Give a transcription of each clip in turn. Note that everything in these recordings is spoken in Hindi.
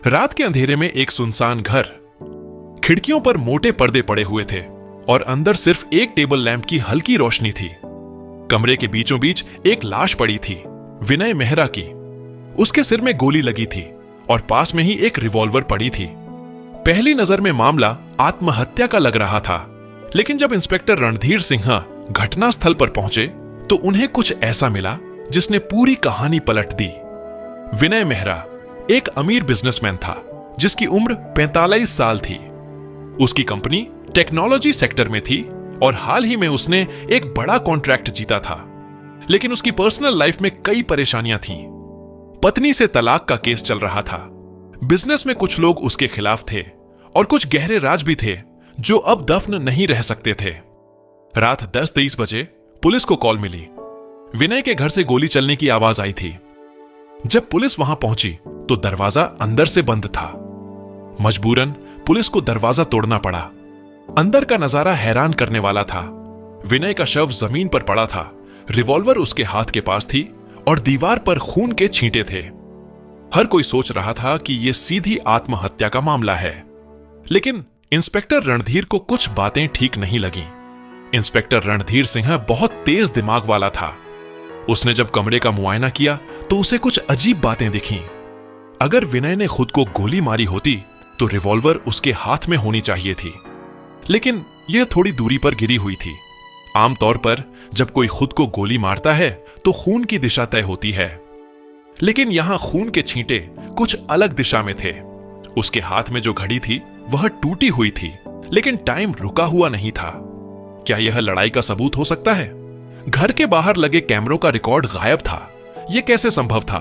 रात के अंधेरे में एक सुनसान घर। खिड़कियों पर मोटे पर्दे पड़े हुए थे और अंदर सिर्फ एक टेबल लैंप की हल्की रोशनी थी। कमरे के बीचों बीच एक लाश पड़ी थी, विनय मेहरा की। उसके सिर में गोली लगी थी और पास में ही एक रिवॉल्वर पड़ी थी। पहली नजर में मामला आत्महत्या का लग रहा था, लेकिन जब इंस्पेक्टर रणधीर सिन्हा घटनास्थल पर पहुंचे तो उन्हें कुछ ऐसा मिला जिसने पूरी कहानी पलट दी। विनय मेहरा एक अमीर बिजनेसमैन था जिसकी उम्र 45 साल थी। उसकी कंपनी टेक्नोलॉजी सेक्टर में थी और हाल ही में उसने एक बड़ा कॉन्ट्रैक्ट जीता था, लेकिन उसकी पर्सनल लाइफ में कई परेशानियां थीं। पत्नी से तलाक का केस चल रहा था। बिजनेस में कुछ लोग उसके खिलाफ थे और कुछ गहरे राज भी थे जो अब दफन नहीं रह सकते थे। रात 10:30 बजे पुलिस को कॉल मिली। विनय के घर से गोली चलने की आवाज आई थी। जब पुलिस वहां पहुंची तो दरवाजा अंदर से बंद था। मजबूरन पुलिस को दरवाजा तोड़ना पड़ा। अंदर का नजारा हैरान करने वाला था। विनय का शव जमीन पर पड़ा था, रिवॉल्वर उसके हाथ के पास थी और दीवार पर खून के छींटे थे। हर कोई सोच रहा था कि यह सीधी आत्महत्या का मामला है, लेकिन इंस्पेक्टर रणधीर को कुछ बातें ठीक नहीं लगी। इंस्पेक्टर रणधीर सिंह बहुत तेज दिमाग वाला था। उसने जब कमरे का मुआयना किया तो उसे कुछ अजीब बातें दिखीं। अगर विनय ने खुद को गोली मारी होती तो रिवॉल्वर उसके हाथ में होनी चाहिए थी, लेकिन यह थोड़ी दूरी पर गिरी हुई थी। आमतौर पर जब कोई खुद को गोली मारता है तो खून की दिशा तय होती है, लेकिन यहां खून के छींटे कुछ अलग दिशा में थे। उसके हाथ में जो घड़ी थी वह टूटी हुई थी, लेकिन टाइम रुका हुआ नहीं था। क्या यह लड़ाई का सबूत हो सकता है? घर के बाहर लगे कैमरों का रिकॉर्ड गायब था। यह कैसे संभव था?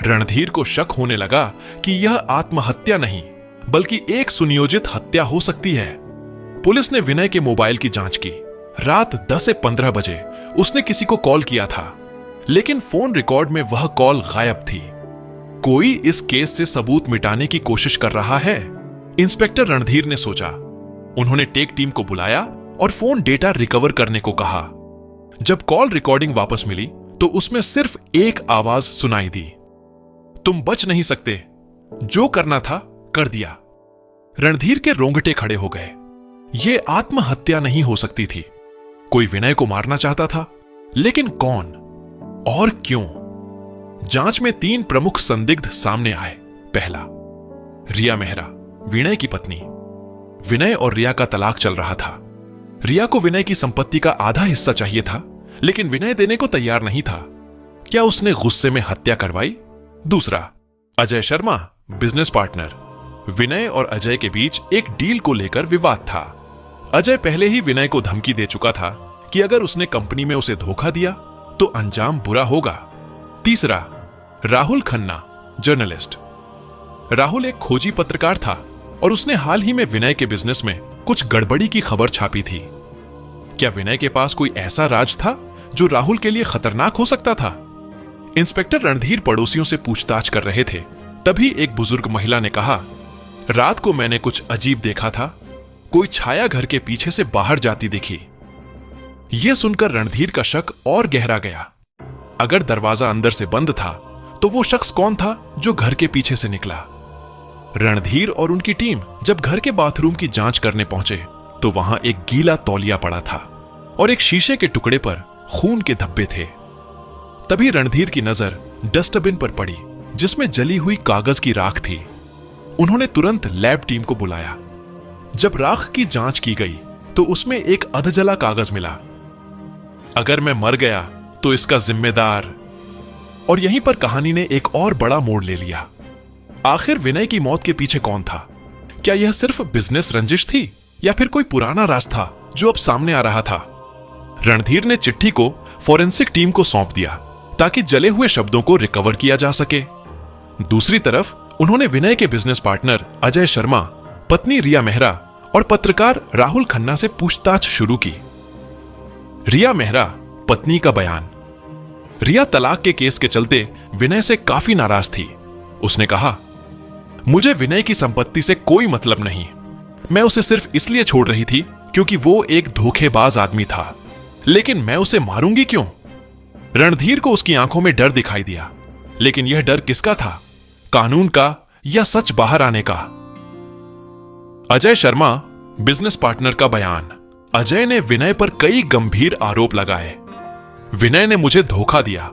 रणधीर को शक होने लगा कि यह आत्महत्या नहीं बल्कि एक सुनियोजित हत्या हो सकती है। पुलिस ने विनय के मोबाइल की जांच की। रात 10 से 15 बजे उसने किसी को कॉल किया था, लेकिन फोन रिकॉर्ड में वह कॉल गायब थी। कोई इस केस से सबूत मिटाने की कोशिश कर रहा है, इंस्पेक्टर रणधीर ने सोचा। उन्होंने टेक टीम को बुलाया और फोन डेटा रिकवर करने को कहा। जब कॉल रिकॉर्डिंग वापस मिली तो उसमें सिर्फ एक आवाज सुनाई दी, तुम बच नहीं सकते, जो करना था कर दिया। रणधीर के रोंगटे खड़े हो गए। यह आत्महत्या नहीं हो सकती थी। कोई विनय को मारना चाहता था, लेकिन कौन और क्यों? जांच में 3 प्रमुख संदिग्ध सामने आए। पहला, रिया मेहरा, विनय की पत्नी। विनय और रिया का तलाक चल रहा था। रिया को विनय की संपत्ति का आधा हिस्सा चाहिए था, लेकिन विनय देने को तैयार नहीं था। क्या उसने गुस्से में हत्या करवाई? दूसरा, अजय शर्मा, बिजनेस पार्टनर। विनय और अजय के बीच एक डील को लेकर विवाद था। अजय पहले ही विनय को धमकी दे चुका था कि अगर उसने कंपनी में उसे धोखा दिया तो अंजाम बुरा होगा। तीसरा, राहुल खन्ना, जर्नलिस्ट। राहुल एक खोजी पत्रकार था और उसने हाल ही में विनय के बिजनेस में कुछ गड़बड़ी की खबर छापी थी। क्या विनय के पास कोई ऐसा राज था जो राहुल के लिए खतरनाक हो सकता था? इंस्पेक्टर रणधीर पड़ोसियों से पूछताछ कर रहे थे। तभी एक बुजुर्ग महिला ने कहा, रात को मैंने कुछ अजीब देखा था। कोई छाया घर के पीछे से बाहर जाती दिखी। यह सुनकर रणधीर का शक और गहरा गया। अगर दरवाजा अंदर से बंद था तो वो शख्स कौन था जो घर के पीछे से निकला? रणधीर और उनकी टीम जब घर के बाथरूम की जांच करने पहुंचे तो वहां एक गीला तौलिया पड़ा था और एक शीशे के टुकड़े पर खून के धब्बे थे। तभी रणधीर की नजर डस्टबिन पर पड़ी जिसमें जली हुई कागज की राख थी। उन्होंने तुरंत लैब टीम को बुलाया। जब राख की जांच की गई तो उसमें एक अधजला कागज मिला। अगर मैं मर गया तो इसका जिम्मेदार। और यहीं पर कहानी ने एक और बड़ा मोड़ ले लिया। आखिर विनय की मौत के पीछे कौन था? क्या यह सिर्फ बिजनेस रंजिश थी या फिर कोई पुराना राज था जो अब सामने आ रहा था? रणधीर ने चिट्ठी को फॉरेंसिक टीम को सौंप दिया ताकि जले हुए शब्दों को रिकवर किया जा सके। दूसरी तरफ उन्होंने विनय के बिजनेस पार्टनर अजय शर्मा, पत्नी रिया मेहरा और पत्रकार राहुल खन्ना से पूछताछ शुरू की। रिया मेहरा, पत्नी का बयान। रिया तलाक के केस के चलते विनय से काफी नाराज थी। उसने कहा, मुझे विनय की संपत्ति से कोई मतलब नहीं। मैं उसे सिर्फ इसलिए छोड़ रही थी क्योंकि वो एक धोखेबाज आदमी था, लेकिन मैं उसे मारूंगी क्यों? रणधीर को उसकी आंखों में डर दिखाई दिया, लेकिन यह डर किसका था? कानून का या सच बाहर आने का। अजय शर्मा, बिजनेस पार्टनर का बयान। अजय ने विनय पर कई गंभीर आरोप लगाए। विनय ने मुझे धोखा दिया,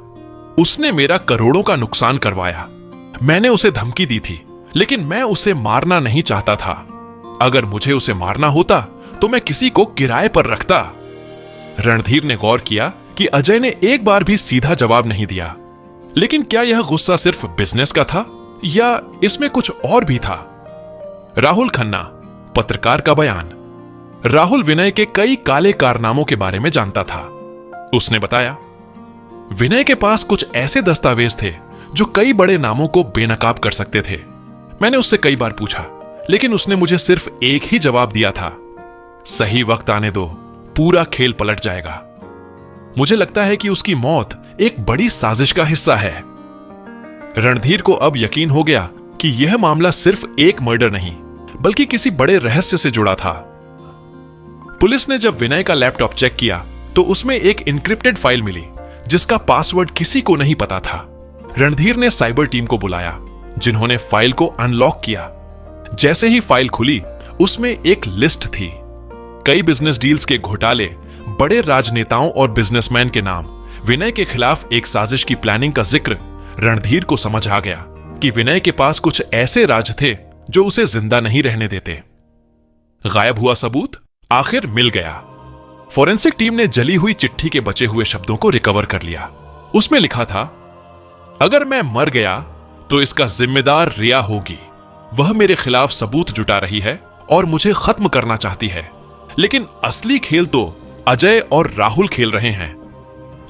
उसने मेरा करोड़ों का नुकसान करवाया। मैंने उसे धमकी दी थी, लेकिन मैं उसे मारना नहीं चाहता था। अगर मुझे उसे मारना होता तो मैं किसी को किराए पर रखता। रणधीर ने गौर किया कि अजय ने एक बार भी सीधा जवाब नहीं दिया। लेकिन क्या यह गुस्सा सिर्फ बिजनेस का था या इसमें कुछ और भी था? राहुल खन्ना, पत्रकार का बयान। राहुल विनय के कई काले कारनामों के बारे में जानता था। उसने बताया, विनय के पास कुछ ऐसे दस्तावेज थे जो कई बड़े नामों को बेनकाब कर सकते थे। मैंने उससे कई बार पूछा, लेकिन उसने मुझे सिर्फ एक ही जवाब दिया था, सही वक्त आने दो, पूरा खेल पलट जाएगा। मुझे लगता है कि उसकी मौत एक बड़ी साजिश का हिस्सा है। रणधीर को अब यकीन हो गया कि यह मामला सिर्फ एक मर्डर नहीं, बल्कि किसी बड़े रहस्य से जुड़ा था। पुलिस ने जब विनय का लैपटॉप चेक किया तो उसमें एक इनक्रिप्टेड फाइल मिली जिसका पासवर्ड किसी को नहीं पता था। रणधीर ने साइबर टीम को बुलाया, जिन्होंने फाइल को अनलॉक किया। जैसे ही फाइल खुली, उसमें एक लिस्ट थी। कई बिजनेस डील्स के घोटाले, बड़े राजनेताओं और बिजनेसमैन के नाम, विनय के खिलाफ एक साजिश की प्लानिंग का जिक्र। रणधीर को समझ आ गया कि विनय के पास कुछ ऐसे राज थे जो उसे जिंदा नहीं रहने देते। गायब हुआ सबूत आखिर मिल गया। फोरेंसिक टीम ने जली हुई चिट्ठी के बचे हुए शब्दों को रिकवर कर लिया। उसमें लिखा था, अगर मैं मर गया तो इसका जिम्मेदार रिया होगी। वह मेरे खिलाफ सबूत जुटा रही है और मुझे खत्म करना चाहती है, लेकिन असली खेल तो अजय और राहुल खेल रहे हैं।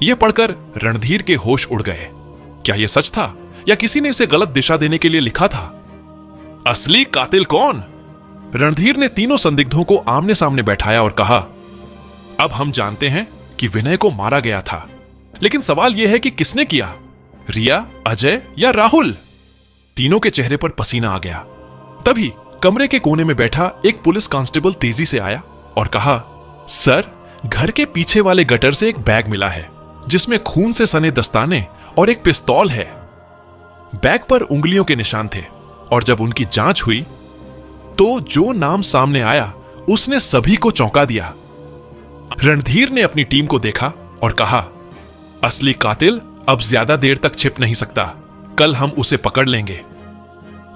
यह पढ़कर रणधीर के होश उड़ गए। क्या यह सच था या किसी ने इसे गलत दिशा देने के लिए लिखा था? असली कातिल कौन? रणधीर ने तीनों संदिग्धों को आमने सामने बैठाया और कहा, अब हम जानते हैं कि विनय को मारा गया था, लेकिन सवाल यह है कि किसने किया, रिया, अजय या राहुल? तीनों के चेहरे पर पसीना आ गया। तभी कमरे के कोने में बैठा एक पुलिस कांस्टेबल तेजी से आया और कहा, सर, घर के पीछे वाले गटर से एक बैग मिला है जिसमें खून से सने दस्ताने और एक पिस्तौल है। बैग पर उंगलियों के निशान थे और जब उनकी जांच हुई तो जो नाम सामने आया उसने सभी को चौंका दिया। रणधीर ने अपनी टीम को देखा और कहा, असली कातिल अब ज्यादा देर तक छिप नहीं सकता, कल हम उसे पकड़ लेंगे।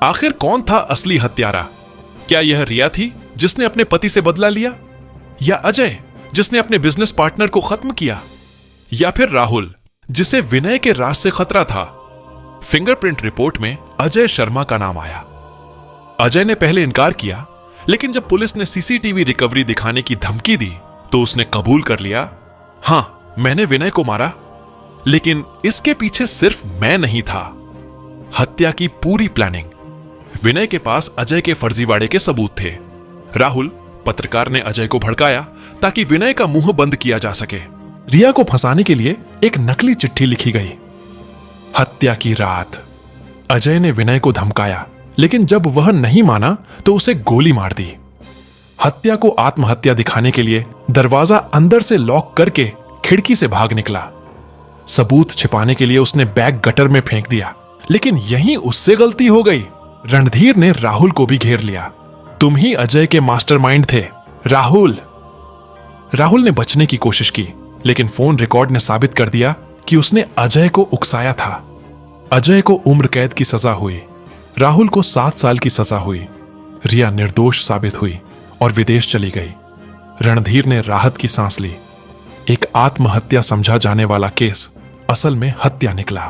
आखिर कौन था असली हत्यारा? क्या यह रिया थी जिसने अपने पति से बदला लिया, या अजय जिसने अपने बिजनेस पार्टनर को खत्म किया, या फिर राहुल जिसे विनय के राज से खतरा था? फिंगरप्रिंट रिपोर्ट में अजय शर्मा का नाम आया। अजय ने पहले इनकार किया, लेकिन जब पुलिस ने सीसीटीवी रिकवरी दिखाने की धमकी दी तो उसने कबूल कर लिया, हां, मैंने विनय को मारा, लेकिन इसके पीछे सिर्फ मैं नहीं था। हत्या की पूरी प्लानिंग। विनय के पास अजय के फर्जीवाड़े के सबूत थे। राहुल, पत्रकार, ने अजय को भड़काया ताकि विनय का मुंह बंद किया जा सके। रिया को फंसाने के लिए एक नकली चिट्ठी लिखी गई। हत्या की रात अजय ने विनय को धमकाया, लेकिन जब वह नहीं माना तो उसे गोली मार दी। हत्या को आत्महत्या दिखाने के लिए दरवाजा अंदर से लॉक करके खिड़की से भाग निकला। सबूत छिपाने के लिए उसने बैग गटर में फेंक दिया, लेकिन यहीं उससे गलती हो गई। रणधीर ने राहुल को भी घेर लिया। तुम ही अजय के मास्टरमाइंड थे, राहुल। राहुल ने बचने की कोशिश की, लेकिन फोन रिकॉर्ड ने साबित कर दिया कि उसने अजय को उकसाया था। अजय को उम्र कैद की सजा हुई, राहुल को 7 साल की सजा हुई। रिया निर्दोष साबित हुई और विदेश चली गई। रणधीर ने राहत की सांस ली। एक आत्महत्या समझा जाने वाला केस असल में हत्या निकला।